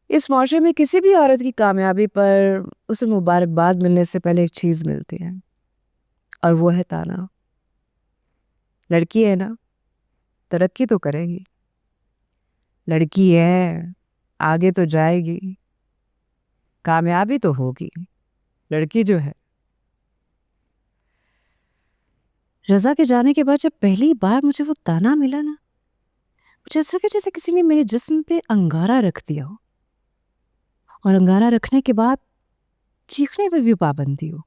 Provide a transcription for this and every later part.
इस माशरे में किसी भी औरत की कामयाबी पर उसे मुबारकबाद मिलने से पहले एक चीज मिलती है, और वो है ताना। लड़की है ना, तरक्की तो करेगी, लड़की है, आगे तो जाएगी, कामयाबी तो होगी। लड़की जो है, रजा के जाने के बाद जब पहली बार मुझे वो ताना मिला ना, मुझे ऐसा लगा जैसे किसी ने मेरे जिस्म पे अंगारा रख दिया हो, और अंगारा रखने के बाद चीखने पे भी पाबंदी हो।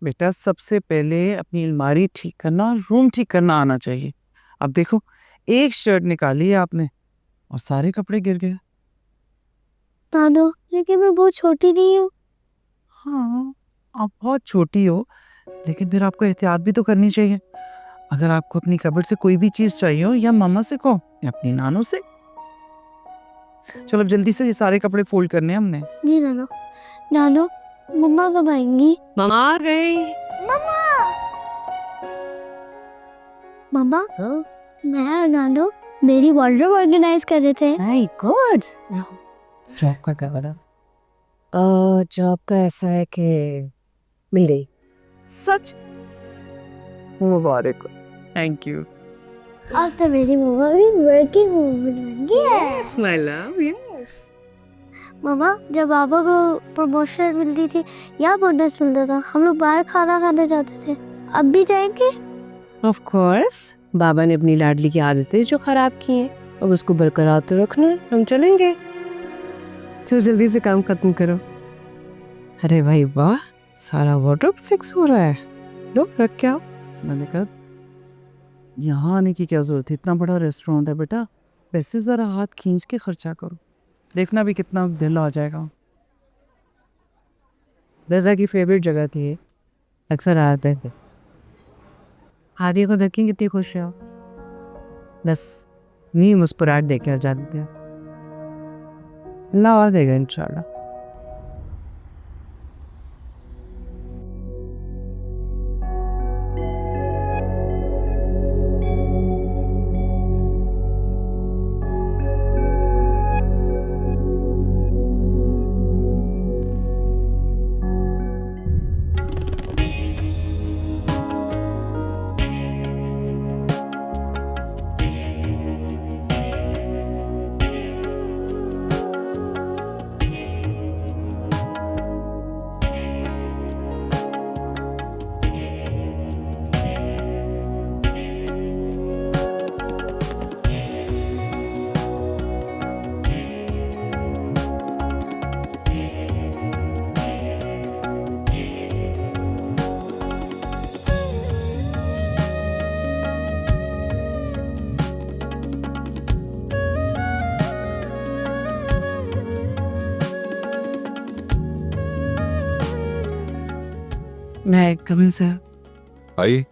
बेटा, सबसे पहले अपनी अलमारी ठीक करना और रूम ठीक करना आना चाहिए। अब देखो, एक शर्ट निकाली है आपने और सारे कपड़े गिर गए। नानो, लेकिन मैं बहुत छोटी नहीं हूँ। हाँ, आप बहुत छोटी हो, लेकिन फिर आपको एहतियात भी तो करनी चाहिए। अगर आपको अपनी कबर्ड से कोई भी चीज चाहिए हो, या मामा से कहो या अपनी नानू से। चलो अब जल्दी से ये सारे कपड़े फोल्ड करने हैं हमने। जी नानो। नानो, मम्मा कब आएंगी? मम्मा आ गई। मम्मा। मम्मा, मैं और नानो मेरी वार्डरोब ऑर्गेनाइज कर रहे थे। My God. जॉब का क्या बना? जॉब का ऐसा है कि मिल गई। सच? मुबारक। Thank you. अब तो मेरी मम्मा भी वर्किंग वूमन बन गई है। Yes my love, yes. मम्मा, जब पापा को प्रमोशन मिलती थी या बोनस मिलता था, हम लोग बाहर खाना खाने जाते थे। अब भी जाएंगे? ऑफ कोर्स, बाबा ने अपनी लाडली की आदतें जो खराब की हैं, अब उसको बरकरार तो रखना है। हम चलेंगे। चलो जल्दी से काम खत्म करो। अरे भाई वाह, सारा वार्डरोब फिक्स हो रहा है। लो रख के आओ। मैंने कहा, यहाँ आने की क्या जरूरत है, इतना बड़ा रेस्टोरेंट है बेटा। पैसे जरा हाथ खींच के खर्चा करो, देखना भी कितना दिल आ जाएगा। रजा की फेवरेट जगह थी ये, अक्सर आते थे। हादिया को देख के कितनी खुश है, बस नहीं मुस्कुराहट देके आ जाते हैं। अल्लाह और देगा इंशाल्लाह। मैं कमिंग सर। आइए,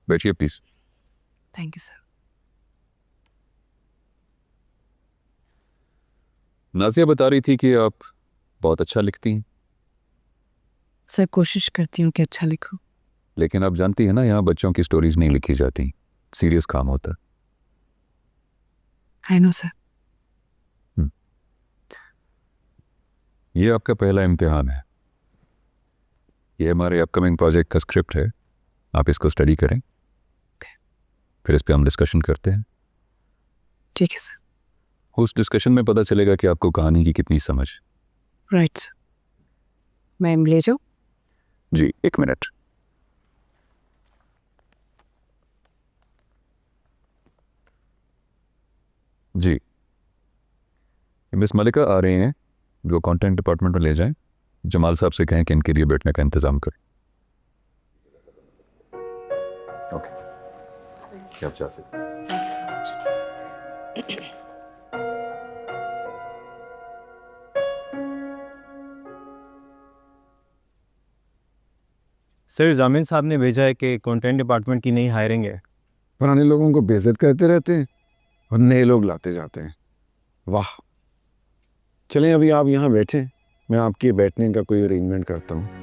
बैठिए please. Thank you sir. Nazia बता रही थी कि आप बहुत अच्छा लिखती हैं। सर कोशिश करती हूँ कि अच्छा लिखूं। लेकिन आप जानती हैं ना, यहाँ बच्चों की स्टोरीज नहीं लिखी जाती, सीरियस काम होता है। I know sir. ये आपका पहला इम्तिहान है। ये हमारे अपकमिंग प्रोजेक्ट का स्क्रिप्ट है, आप इसको स्टडी करें, फिर इस पे हम डिस्कशन करते हैं। ठीक है सर। उस डिस्कशन में पता चलेगा कि आपको कहानी की कितनी समझ। Right sir. मैं ले जाऊँ? जी, एक मिनट। जी, मिस मलिका आ रही हैं, जो कंटेंट डिपार्टमेंट में ले जाएं। जमाल साहब से कहें कि इनके लिए बैठने का इंतजाम करें। ओके, क्या आप जा सकते हैं। सर, जामिन साहब ने भेजा है कि कंटेंट डिपार्टमेंट की नई हायरिंग है। पुराने लोगों को बेइज्जत करते रहते हैं और नए लोग लाते जाते हैं। वाह। चलें, अभी आप यहाँ बैठें, मैं आपके बैठने का कोई अरेंजमेंट करता हूँ।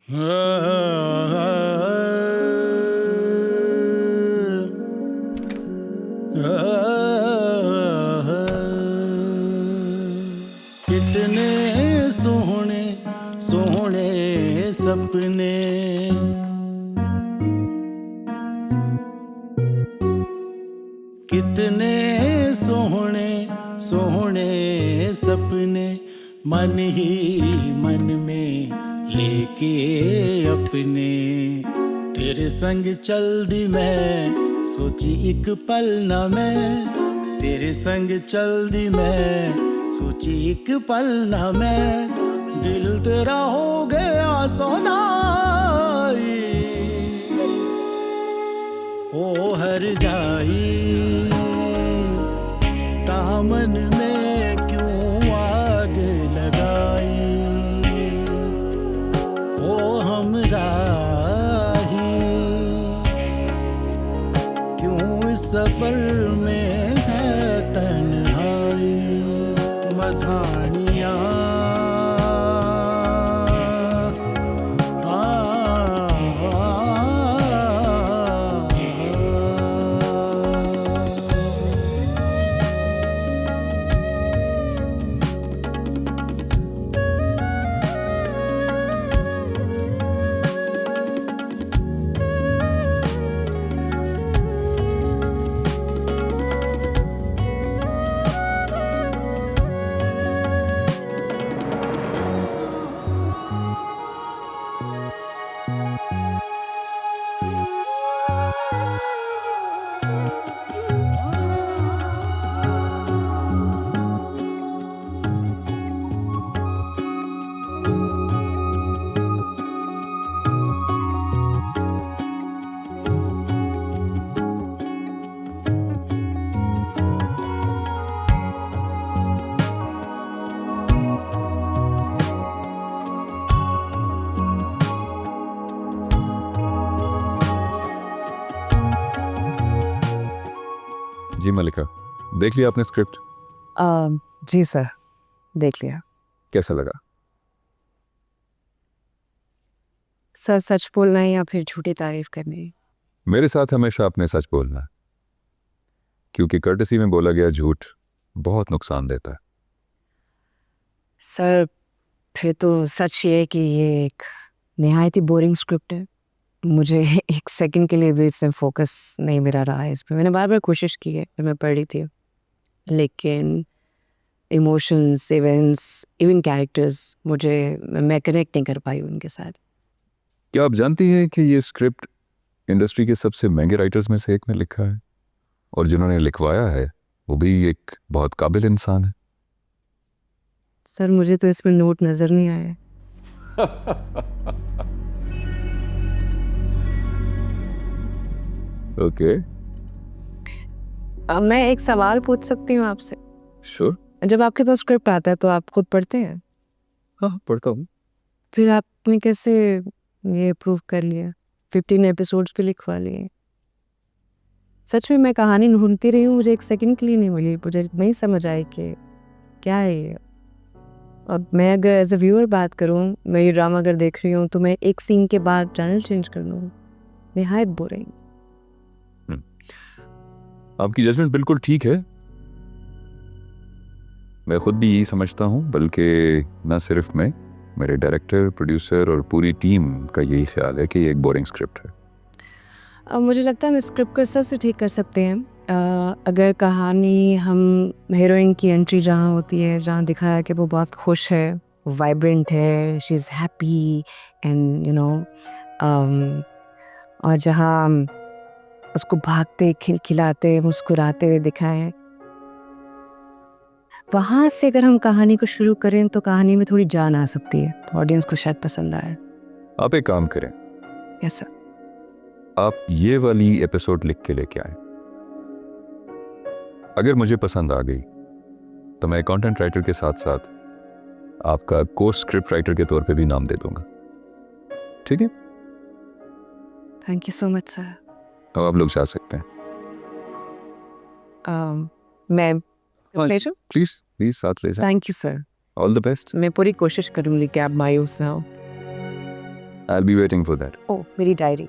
कितने सोहने सोहने सपने, कितने सोहने सोहने सपने मन ही मन में लेके अपने। तेरे संग चल दी मैं सोची एक पल ना मैं, तेरे संग चल दी मैं सोची एक पल ना मैं, दिल तेरा हो गया सौदाई ओ हर जाई, दामन में क्यों आग लगाई ओ हमराही, क्यों इस सफर में है तन्हाई। मधानियाँ जी मलिका, देख लिया आपने स्क्रिप्ट? जी सर, देख लिया। कैसा लगा? सर सच बोलना है या फिर झूठी तारीफ करनी? मेरे साथ हमेशा अपने सच बोलना है, क्योंकि कर्टसी में बोला गया झूठ बहुत नुकसान देता है। सर फिर तो सच ये है कि ये एक निहायत ही बोरिंग स्क्रिप्ट है। मुझे एक सेकंड के लिए भी इसमें फोकस नहीं मेरा रहा है इस पर। मैंने बार बार कोशिश की है जब मैं पढ़ रही थी, लेकिन इमोशंस, इवेंट्स, इवन कैरेक्टर्स, मैं कनेक्ट नहीं कर पाई उनके साथ। क्या आप जानती हैं कि ये स्क्रिप्ट इंडस्ट्री के सबसे महंगे राइटर्स में से एक ने लिखा है, और जिन्होंने लिखवाया है वो भी एक बहुत काबिल इंसान है। सर मुझे तो इसमें नोट नज़र नहीं आया। ओके, अब मैं एक सवाल पूछ सकती हूँ आपसे? श्योर। जब आपके पास स्क्रिप्ट आता है तो आप खुद पढ़ते हैं? हाँ, पढ़ता हूँ। फिर आपने कैसे ये प्रूव कर लिया? 15 एपिसोड्स पे लिखवा लिए। सच में मैं कहानी ढूंढती रही हूँ, मुझे एक सेकंड के लिए नहीं मिली। मुझे नहीं समझ आई कि क्या है ये। अब मैं अगर एज अ व्यूअर बात करूँ, मैं ये ड्रामा अगर देख रही हूँ तो मैं एक सीन के बाद चैनल चेंज कर लूँ। निहायत बोरिंग। आपकी जजमेंट बिल्कुल ठीक है, मैं खुद भी यही समझता हूँ, बल्कि न सिर्फ मैं, मेरे डायरेक्टर, प्रोड्यूसर और पूरी टीम का यही ख्याल है कि ये एक बोरिंग स्क्रिप्ट है। अब मुझे लगता है हम स्क्रिप्ट को इस तरह से ठीक कर सकते हैं। अगर कहानी हम हीरोइन की एंट्री जहाँ होती है, जहाँ दिखाया कि वो बहुत खुश है, वाइब्रेंट है, she is happy and you know, और जहाँ उसको भागते, खिलखिलाते, मुस्कुराते हुए दिखाएं, वहाँ से अगर हम कहानी को शुरू करें तो कहानी में थोड़ी जान आ सकती है, तो ऑडियंस को शायद पसंद आए। आप एक काम करें, यस सर। आप ये वाली एपिसोड लिख के लेके आए। अगर मुझे पसंद आ गई तो मैं कंटेंट राइटर के साथ साथ आपका को स्क्रिप्ट राइटर के तौर पे भी नाम दे दूंगा, ठीक है? Thank you so much sir. अब आप लोग जा सकते हैं। मैं हाँ, ले जाऊं? प्लीज प्लीज साथ ले जाएं। Thank you sir. All the best. मैं पूरी कोशिश करूंगी कि आप मायूस ना हो। I'll be waiting for that. ओ मेरी डायरी।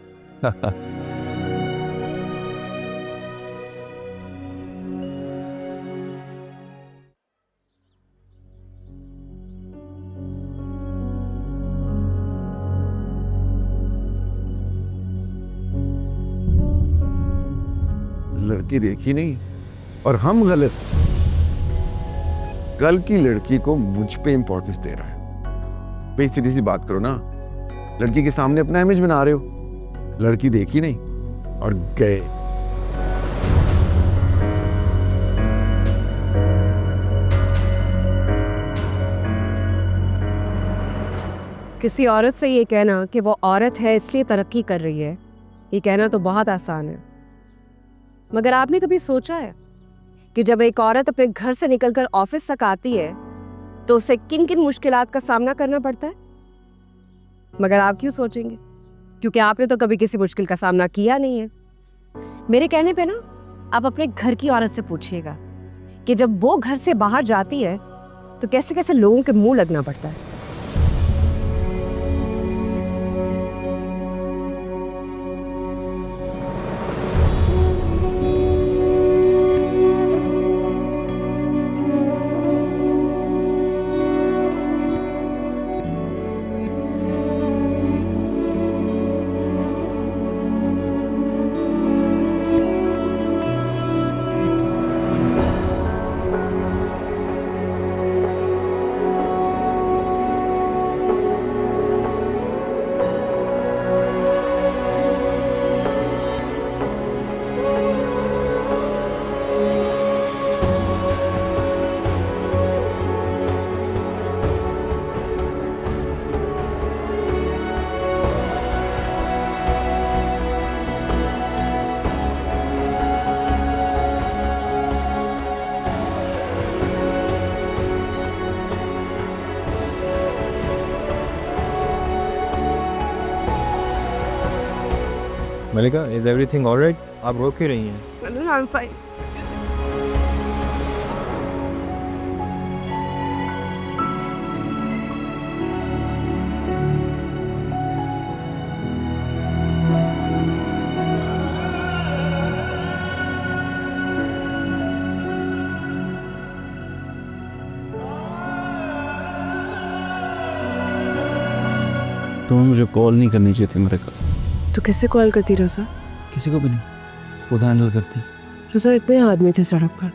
लड़की देखी नहीं और हम गलत। कल की लड़की को मुझ पे इंपॉर्टेंस दे रहा है। भाई सीधी सी बात करो ना, लड़की के सामने अपना इमेज बना रहे हो। लड़की देखी नहीं और गए। किसी औरत से ये कहना कि वो औरत है इसलिए तरक्की कर रही है, ये कहना तो बहुत आसान है। मगर आपने कभी सोचा है कि जब एक औरत अपने घर से निकलकर ऑफिस तक आती है तो उसे किन किन मुश्किलात का सामना करना पड़ता है? मगर आप क्यों सोचेंगे? क्योंकि आपने तो कभी किसी मुश्किल का सामना किया नहीं है। मेरे कहने पे ना आप अपने घर की औरत से पूछिएगा कि जब वो घर से बाहर जाती है तो कैसे कैसे लोगों के मुंह लगना पड़ता है। मलिका, इज एवरीथिंग ऑलराइट? आप रो क्यों रही हैं? I'm fine. तुम्हें मुझे कॉल नहीं करनी चाहिए थी मलिका। तो किससे कॉल करती रज़ा? किसी को भी नहीं, खुद हैंडल करती। रज़ा इतने आदमी थे सड़क पर।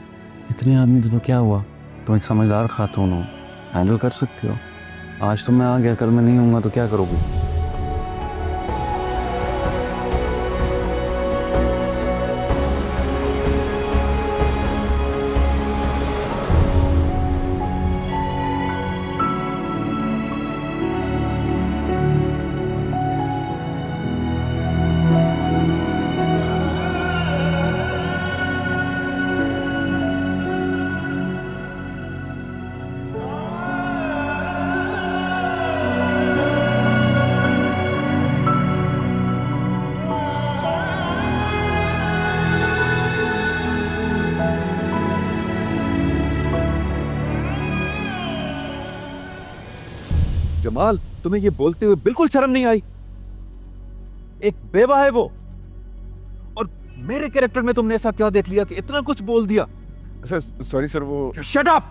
इतने आदमी थे तो क्या हुआ? तुम एक समझदार खातून हो, हैंडल कर सकती हो। आज तो मैं आ गया, कल मैं नहीं हूँगा तो क्या करोगी? जमाल, तुम्हें ये बोलते हुए बिल्कुल शर्म नहीं आई? एक बेवा है वो, और मेरे कैरेक्टर में तुमने ऐसा क्या देख लिया कि इतना कुछ बोल दिया? सर सॉरी सर, वो शट अप!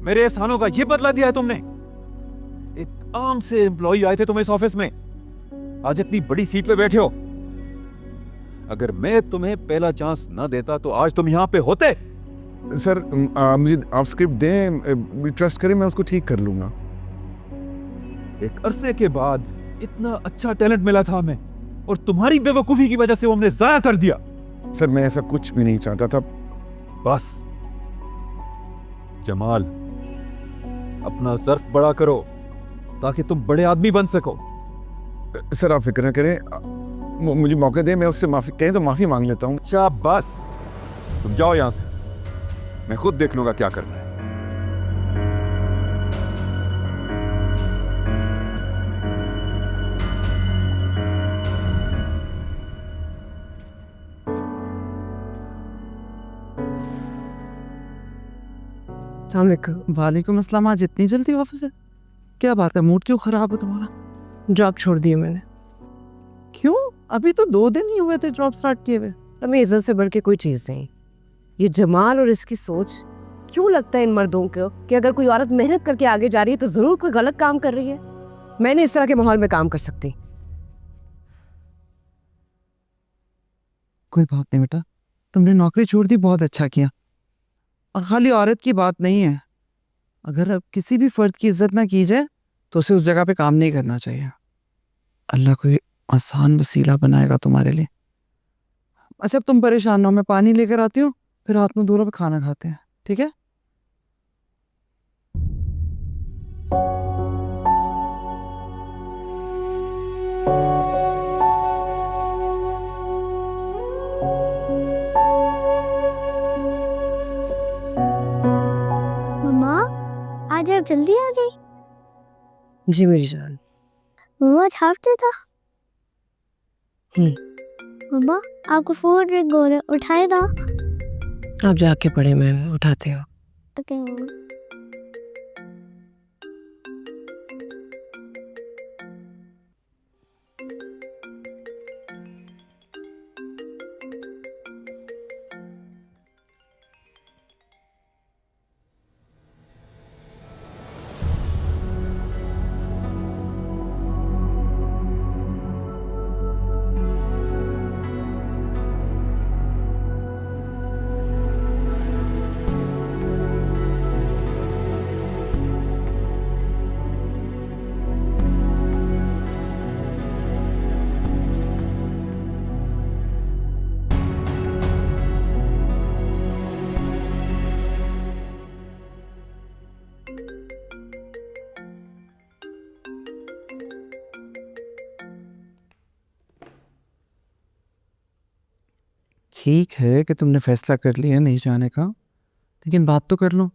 मेरे एहसानों का ये बदला दिया है तुमने। एक आम से एम्प्लॉई आए थे तुम इस ऑफिस में, आज इतनी बड़ी सीट पे बैठे हो। अगर मैं तुम्हें पहला चांस ना देता तो आज तुम यहां पे होते। सर मुझे आप स्क्रिप्ट दें, ट्रस्ट करें, मैं उसको ठीक कर लूंगा। एक अरसे के बाद इतना अच्छा टैलेंट मिला था हमें, और तुम्हारी बेवकूफी की वजह से वो हमने जाया कर दिया। सर मैं ऐसा कुछ भी नहीं चाहता था। बस जमाल, अपना ज़र्फ बड़ा करो ताकि तुम बड़े आदमी बन सको। सर आप फिक्र न करें, मुझे मौका दें, मैं उससे माफी कहें तो माफी मांग लेता हूँ। अच्छा बस, तुम जाओ यहां से, मैं खुद देख लूंगा क्या करना है। वालेकुम अस्सलाम। आज इतनी जल्दी ऑफिस है? क्या बात है, मूड क्यों खराब है तुम्हारा? जॉब छोड़ दी है मैंने। क्यों? अभी तो 2 दिन ही हुए थे जॉब स्टार्ट किए हुए। हमें इज्जत से बढ़ के कोई चीज़ नहीं। ये जमाल और इसकी सोच, क्यों लगता है इन मर्दों को कि अगर कोई औरत मेहनत करके आगे जा रही है तो ज़रूर कोई गलत काम कर रही है। मैं नहीं इस तरह के माहौल में काम कर सकती। कोई बात नहीं बेटा, तुमने नौकरी छोड़ दी, बहुत अच्छा किया। और खाली औरत की बात नहीं है, अगर अब किसी भी फर्द की इज्जत ना की जाए तो उसे उस जगह पे काम नहीं करना चाहिए। अल्लाह कोई आसान वसीला बनाएगा तुम्हारे लिए। अच्छा अब तुम परेशान ना हो, मैं पानी लेकर आती हूँ, फिर रात में दोनों पे खाना खाते हैं, ठीक है? मम्मा आज आप जल्दी आ गई। जी मेरी जान। मम्मा आज हाफ डे था। हम्म। मम्मा आपको फोन रिंग हो रहा है, उठाए ना। आप जाके पढ़े, मैं उठाती हूँ। ओके मम्मा। ठीक है कि तुमने फैसला कर लिया नहीं जाने का, लेकिन बात तो कर लो।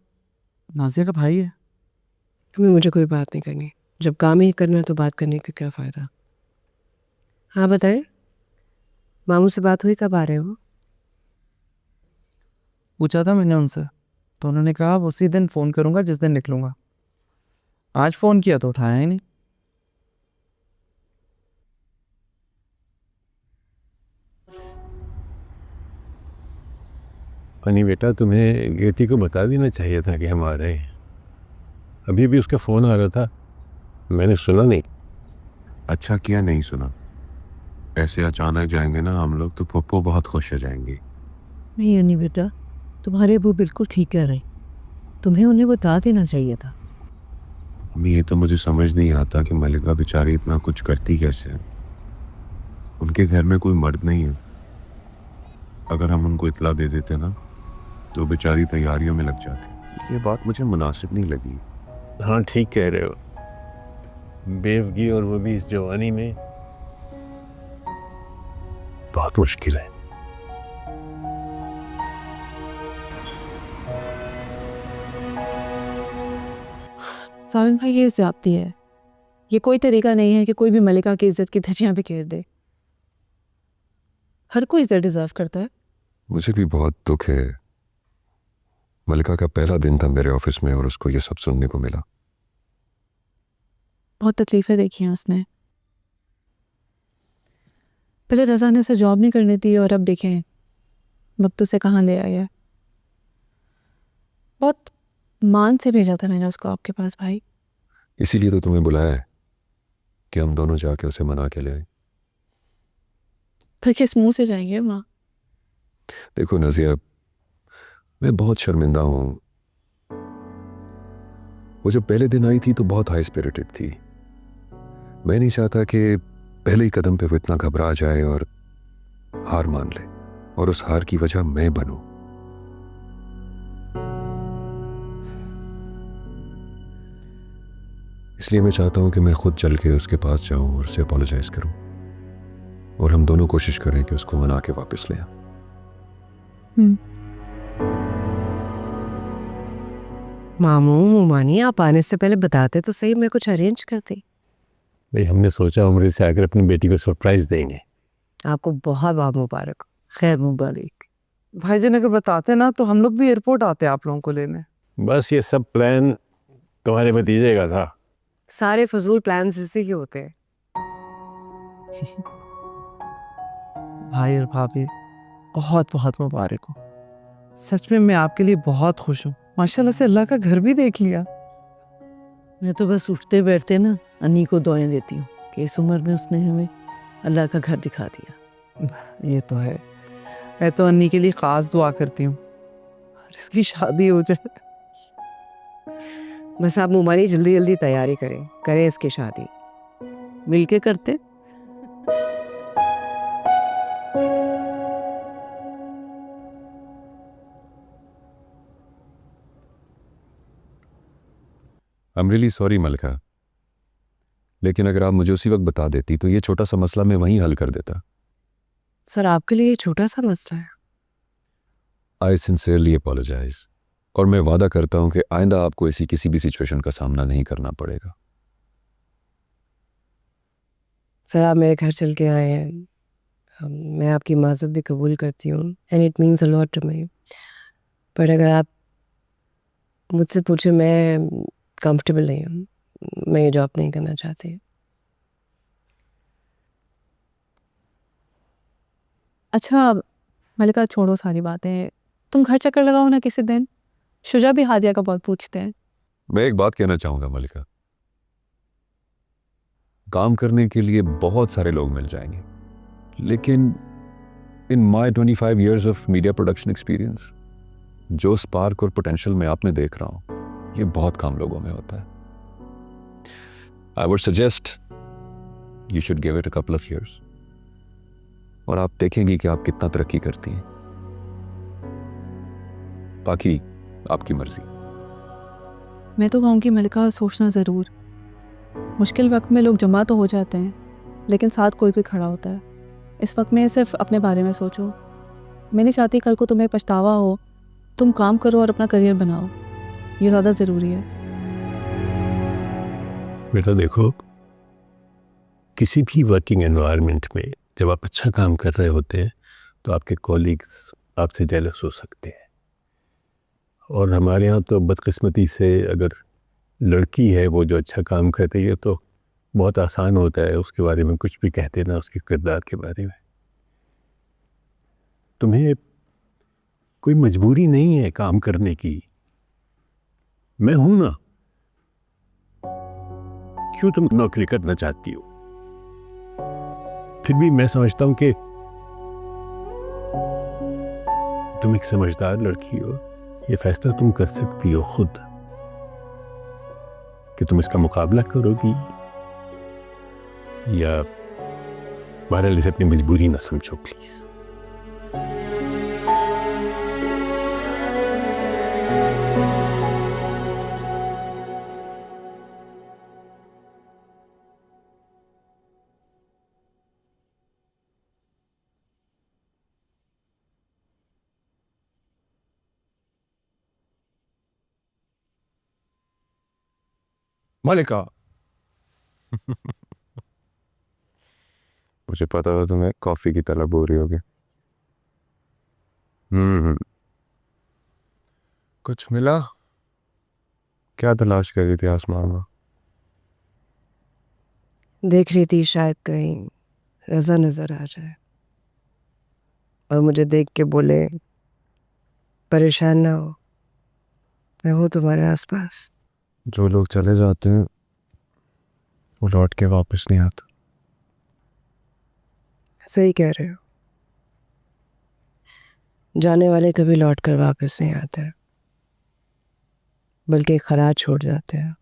नाजिया का भाई है। तुम्हें मुझे कोई बात नहीं करनी। जब काम ही करना है तो बात करने का क्या फ़ायदा। हाँ बताएं, मामू से बात हुई, कब आ रहे हो? पूछा था मैंने उनसे, तो उन्होंने कहा उसी दिन फ़ोन करूंगा जिस दिन निकलूंगा। आज फ़ोन किया तो उठाया ही नहीं। फनी बेटा, तुम्हें गेती को बता देना चाहिए था कि हम आ रहे हैं। अभी भी उसका फ़ोन आ रहा था, मैंने सुना नहीं। अच्छा किया नहीं सुना। ऐसे अचानक जाएंगे ना हम लोग तो पप्पू बहुत खुश हो जाएंगी। नहीं अनी बेटा, तुम्हारे अबू बिल्कुल ठीक कह रहे। तुम्हें उन्हें बता देना चाहिए था। अम्मी ये तो मुझे समझ नहीं आता कि मलिका बेचारी इतना कुछ करती कैसे है। उनके घर में कोई मर्द नहीं है। अगर हम उनको इतला दे देते ना तो बेचारी तैयारियों में लग जाती। ये बात मुझे मुनासिब नहीं लगी। हाँ ठीक कह रहे हो, बेवगी और वो भी इस जवानी में बहुत मुश्किल है। साविन भाई ये ज्यादती है। ये कोई तरीका नहीं है कि कोई भी मलिका की इज्जत की धज्जियां पे घेर दे। हर कोई इज्जत डिजर्व करता है। मुझे भी बहुत दुख है। मलिका का पहला दिन था मेरे ऑफिस में और उसको ये सब सुनने को मिला। बहुत तकलीफें देखी हैं उसने। पहले रजा ने उसे जॉब नहीं करने दी और अब देखें वक्त उसे कहाँ ले आया है। बहुत मान से भेजा था मैंने उसको आपके पास भाई। इसीलिए तो तुम्हें बुलाया है कि हम दोनों जाके उसे मना के ले आए। फिर किस मुंह से जाएंगे वहाँ? देखो नजिया, मैं बहुत शर्मिंदा हूँ। वो जब पहले दिन आई थी तो बहुत हाई स्पिरिटेड थी। मैं नहीं चाहता कि पहले ही कदम पे वो इतना घबरा जाए और हार मान ले और उस हार की वजह मैं बनूं। इसलिए मैं चाहता हूं कि मैं खुद चल के उसके पास जाऊं और उसे अपोलोजाइज करूं और हम दोनों कोशिश करें कि उसको मना के वापस ले आएं। मामू मानी, आप आने से पहले बताते तो सही, मैं कुछ अरेंज करती। भाई हमने सोचा उम्र से आकर अपनी बेटी को सरप्राइज देंगे। आपको बहुत बहुत मुबारक। खैर मुबारक। भाईजान अगर बताते ना तो हम लोग भी एयरपोर्ट आते आप लोगों को लेने। बस ये सब प्लान तुम्हारे भतीजे का था। सारे फजूल प्लान्स इसी के होते हैं। भाई और भाभी बहुत बहुत मुबारक हो। सच में मैं आपके लिए बहुत खुश हूँ। माशाल्लाह से अल्लाह का घर भी देख लिया। मैं तो बस उठते बैठते ना अन्नी को दुआएं देती हूँ कि इस उम्र में उसने हमें अल्लाह का घर दिखा दिया। ये तो है। मैं तो अन्नी के लिए खास दुआ करती हूँ और इसकी शादी हो जाए। बस आप मुमानी जल्दी जल्दी तैयारी करें इसकी शादी। मिलके करते। आई एम रियली सॉरी मलिका, लेकिन अगर आप मुझे उसी वक्त बता देती तो ये छोटा सा मसला मैं वहीं हल कर देता। सर आपके लिए ये छोटा सा मसला है। आई सिंसियरली अपोलोजाइज, और मैं वादा करता हूं कि आइंदा आपको ऐसी किसी भी सिचुएशन का सामना नहीं करना पड़ेगा। सर आप मेरे घर चल के आए हैं, मैं आपकी माज़रत भी कबूल करती हूँ and it means a lot to me. पर अगर आप मुझसे पूछे, मैं कंफर्टेबल नहीं हूँ, मैं ये जॉब नहीं करना चाहती। अच्छा मलिका, छोड़ो सारी बातें, तुम घर चक्कर लगाओ ना किसी दिन। शुजा भी हादिया का बहुत पूछते हैं। मैं एक बात कहना चाहूंगा मलिका, काम करने के लिए बहुत सारे लोग मिल जाएंगे, लेकिन इन माई 25 years of media production experience, जो स्पार्क और पोटेंशियल मैं आप में देख रहा हूं, ये बहुत कम लोगों में होता है। I would suggest you should give it a couple of years, और आप देखेंगे कि आप कितना तरक्की करती हैं। बाकी आपकी मर्जी। मैं तो कहूँगी मलिका, सोचना ज़रूर। मुश्किल वक्त में लोग जमा तो हो जाते हैं, लेकिन साथ कोई कोई खड़ा होता है। इस वक्त में सिर्फ अपने बारे में सोचो। मैं नहीं चाहती कल को तुम्हें पछतावा हो। तुम काम करो और अपना करियर बनाओ, ये ज़्यादा ज़रूरी है। बेटा देखो, किसी भी वर्किंग एनवायरनमेंट में जब आप अच्छा काम कर रहे होते हैं तो आपके कॉलीग्स आपसे जेलस हो सकते हैं। और हमारे यहाँ तो बदकिस्मती से अगर लड़की है वो जो अच्छा काम कर रही है तो बहुत आसान होता है उसके बारे में कुछ भी कह देना, उसके किरदार के बारे में। तुम्हें कोई मजबूरी नहीं है काम करने की, मैं हूं ना। क्यों तुम नौकरी करना चाहती हो? फिर भी मैं समझता हूं कि तुम एक समझदार लड़की हो, ये फैसला तुम कर सकती हो खुद कि तुम इसका मुकाबला करोगी या बहरहाल इसे अपनी मजबूरी ना समझो प्लीज। मलिका मुझे पता था तुम्हें कॉफी की तलब हो रही होगी। कुछ मिला? क्या तलाश कर रही थी आसमान में? देख रही थी शायद कहीं रज़ा नज़र आ जाए, और मुझे देख के बोले परेशान ना हो, मैं हूँ तुम्हारे आसपास। जो लोग चले जाते हैं वो लौट के वापस नहीं आते। सही कह रहे हो, जाने वाले कभी लौट कर वापस नहीं आते, बल्कि खराज छोड़ जाते हैं।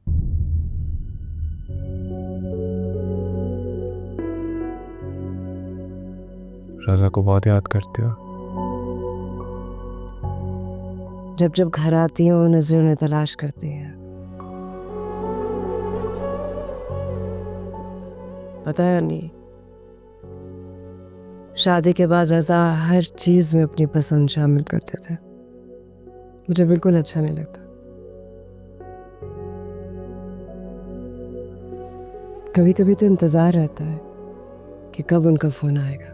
रज़ा को बहुत याद करते हो? जब जब घर आती हूँ नज़र उन्हें तलाश करती है। पता है नहीं, शादी के बाद रज़ा हर चीज़ में अपनी पसंद शामिल करते थे। मुझे बिल्कुल अच्छा नहीं लगता। कभी कभी तो इंतज़ार रहता है कि कब उनका फ़ोन आएगा,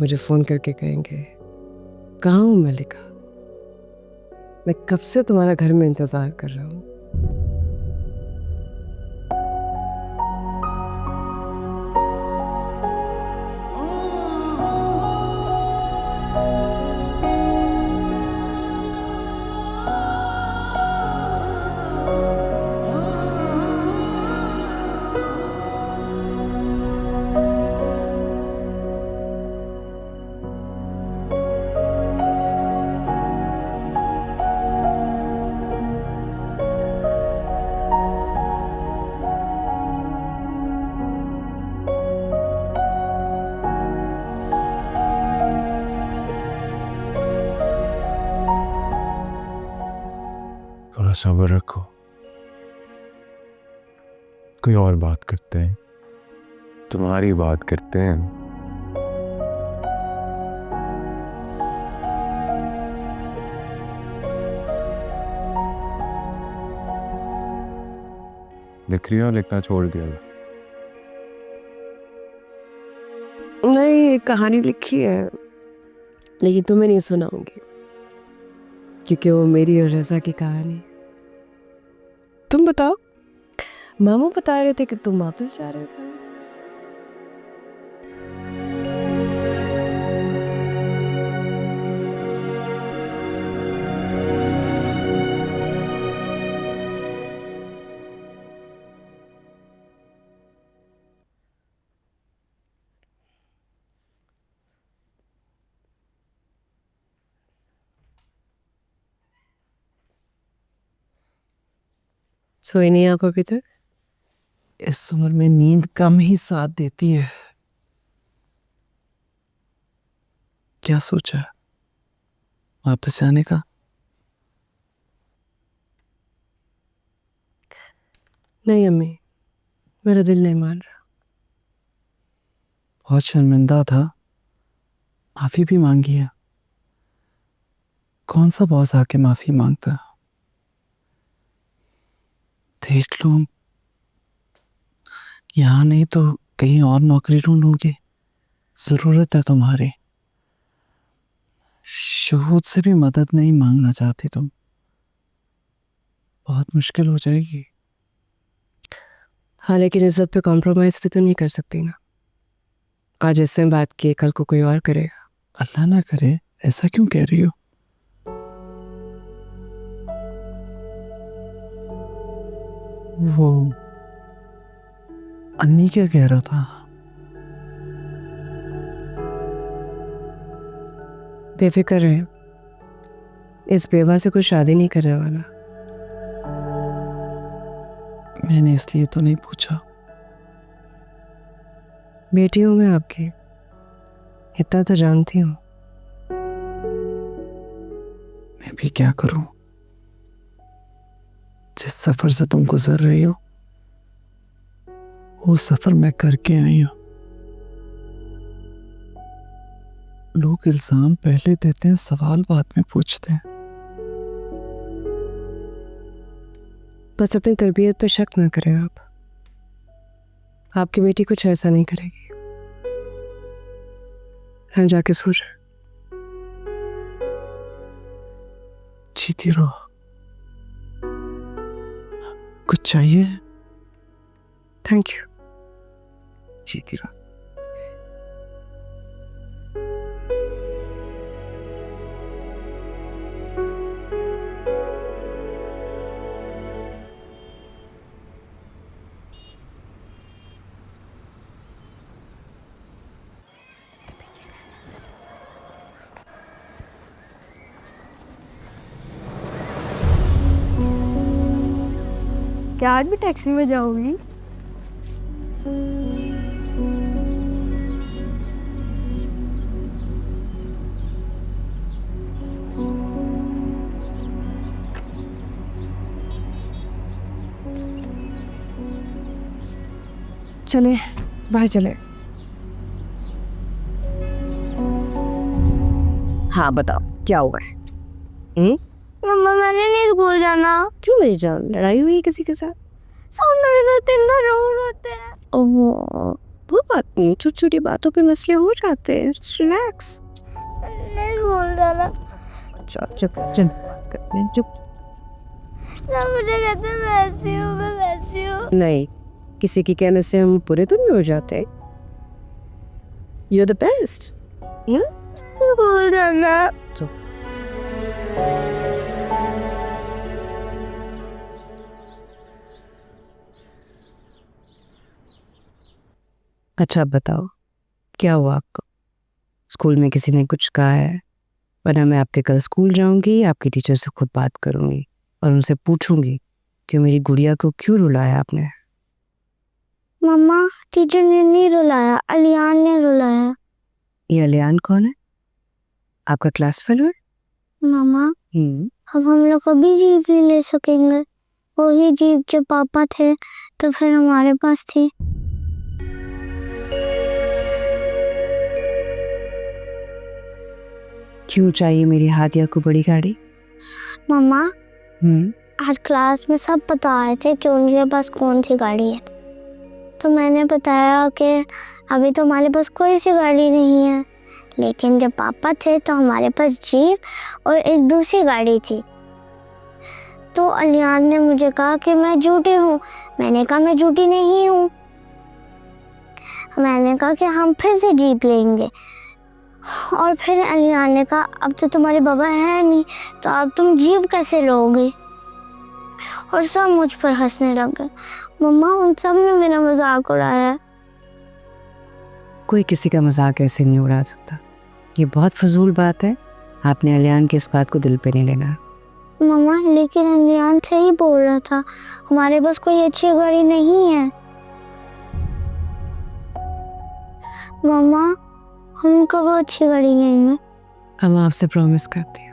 मुझे फ़ोन करके कहेंगे कहाँ हूँ मलिका, मैं कब से तुम्हारा घर में इंतज़ार कर रहा हूँ। थोड़ा सब्र रखो, कोई और बात करते हैं। तुम्हारी बात करते हैं। लिख रही हो, लिखना छोड़ दिया? नहीं, एक कहानी लिखी है लेकिन तुम्हें नहीं सुनाऊंगी क्योंकि वो मेरी और रजा की कहानी है। तुम बताओ, मामू बता रहे थे कि तुम वापस जा रहे हो। सोई नहीं आप अभी तक? इस उम्र में नींद कम ही साथ देती है। क्या सोचा है? वापस जाने का? नहीं अम्मी, मेरा दिल नहीं मान रहा। बहुत शर्मिंदा था, माफी भी मांगी है। कौन सा बॉस आके माफी मांगता? देख लो, यहाँ नहीं तो कहीं और नौकरी ढूंढोगे। जरूरत है तुम्हारी। शहूद से भी मदद नहीं मांगना चाहती तुम? बहुत मुश्किल हो जाएगी। हाँ, लेकिन इज्जत पे कॉम्प्रोमाइज भी तो नहीं कर सकती ना। आज इससे बात की, कल को कोई और करेगा। अल्लाह ना करे, ऐसा क्यों कह रही हो? वो अन्नी क्या कह रहा था? बेफिक्र है, इस बेवा से कोई शादी नहीं करने वाला। मैंने इसलिए तो नहीं पूछा। बेटी हूं मैं आपकी, इतना तो जानती हूँ। मैं भी क्या करूं? जिस सफर से तुम गुजर रही हो वो सफर मैं करके आई हूं। लोग इल्जाम पहले देते हैं, सवाल बाद में पूछते हैं। बस अपनी तरबियत पे शक ना करें आप। आपकी बेटी कुछ ऐसा नहीं करेगी। हाँ, जाके सो जाए। जीती रहो। कुछ चाहिए? Thank you. जीती रहो। क्या आज भी टैक्सी में जाओगी? चले, बाहर चले। हाँ बताओ, क्या हुआ है? मम्मा, मैंने नहीं स्कूल जाना। क्यों मेरी जान, लड़ाई हुई है किसी के साथ? सामने दो तीन दिन रोज होते हैं। वो बात नहीं, छोटी छोटी बातों पे मसले हो जाते हैं। Just relax। नहीं स्कूल जाना। चल चुप चल, चुप। सब मुझे कहते हैं मैं ऐसी हूँ, मैं वैसी हूँ। नहीं, किसी के कहने से हम पूरे तो नहीं हो जाते। You're the best। स्कूल जाना। चुप। अच्छा अब बताओ, क्या हुआ आपको? स्कूल में किसी ने कुछ कहा है? वरना मैं आपके कल स्कूल जाऊंगी, आपकी टीचर से खुद बात करूंगी और उनसे पूछूंगी कि मेरी गुड़िया को क्यों रुलाया आपने। मम्मा, टीचर ने नहीं रुलाया, अलियान ने रुलाया। ये अलियान कौन है? आपका क्लास फेलो है? मम्मा, अब हम लोग कभी जीप ही ले सकेंगे। वही जीप जब पापा थे तो फिर हमारे पास थी। क्यों चाहिए मेरी हादिया को बड़ी गाड़ी? मम्मा, हम्म, आज क्लास में सब बता रहे थे कि उनके पास कौन सी गाड़ी है, तो मैंने बताया कि अभी तो हमारे पास कोई सी गाड़ी नहीं है, लेकिन जब पापा थे तो हमारे पास जीप और एक दूसरी गाड़ी थी। तो अलियान ने मुझे कहा कि मैं झूठी हूँ। मैंने कहा मैं झूठी नहीं हूँ। मैंने कहा कि हम फिर से जीप लेंगे। और फिर अलियान ने कहा अब तो तुम्हारे बाबा है नहीं, तो अब तुम जीप कैसे लोगे? और सब मुझ पर हंसने लग गए। मम्मा, उन सब ने मेरा मजाक उड़ाया। कोई किसी का मजाक ऐसे नहीं उड़ा सकता। ये बहुत फजूल बात है। आपने अलियान की इस बात को दिल पे नहीं लेना। मम्मा, लेकिन अलियान सही बोल रहा था, हमारे पास कोई अच्छी गाड़ी नहीं है। मम्मा, हम कब अच्छी गाड़ी लेंगे? हम आपसे प्रॉमिस करते हैं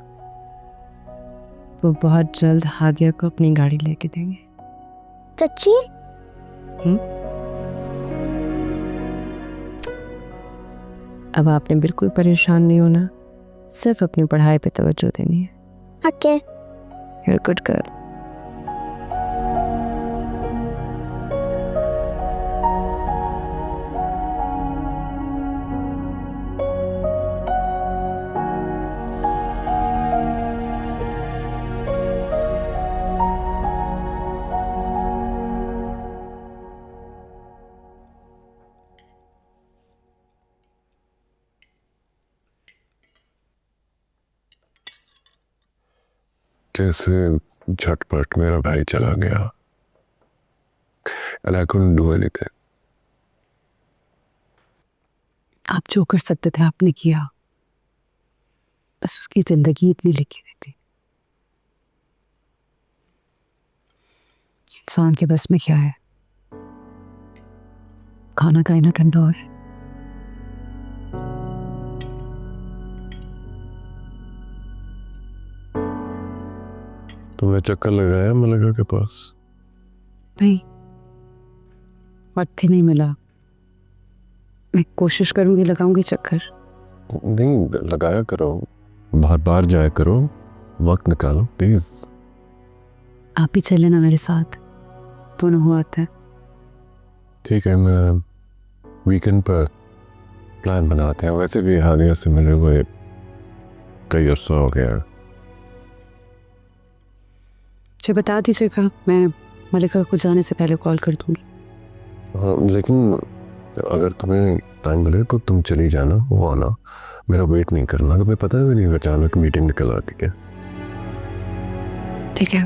वो बहुत जल्द हादिया को अपनी गाड़ी लेके देंगे। सच्ची? अब आपने बिल्कुल परेशान नहीं होना, सिर्फ अपनी पढ़ाई पे तवज्जो देनी है। Okay. You're a good girl. कैसे झटपट मेरा भाई चला गया। And I couldn't do anything. आप जो कर सकते थे आपने किया, बस उसकी जिंदगी इतनी लिखी हुई थी। इंसान के बस में क्या है? खाना खाए ना ठंडा और तुमने चक्कर लगाया मलिका के पास? नहीं, वक्त ही नहीं मिला। मैं कोशिश करूंगी, लगाऊंगी चक्कर। नहीं लगाया करो, बार बार जाया करो, वक्त निकालो प्लीज। आप ही चले ना मेरे साथ, दोनों हुआ था। ठीक है, मैं वीकेंड पर प्लान बनाते हैं। वैसे भी हादिया से मिले हुए कई अर्सा हो गया। मुझे बता दीजिएगा, मैं मलिका को जाने से पहले कॉल कर दूंगी। हाँ, लेकिन अगर तुम्हें टाइम मिले तो तुम चली जाना, वो आना, मेरा वेट नहीं करना। तुम्हें पता है मेरी अचानक मीटिंग निकल आती है। ठीक है।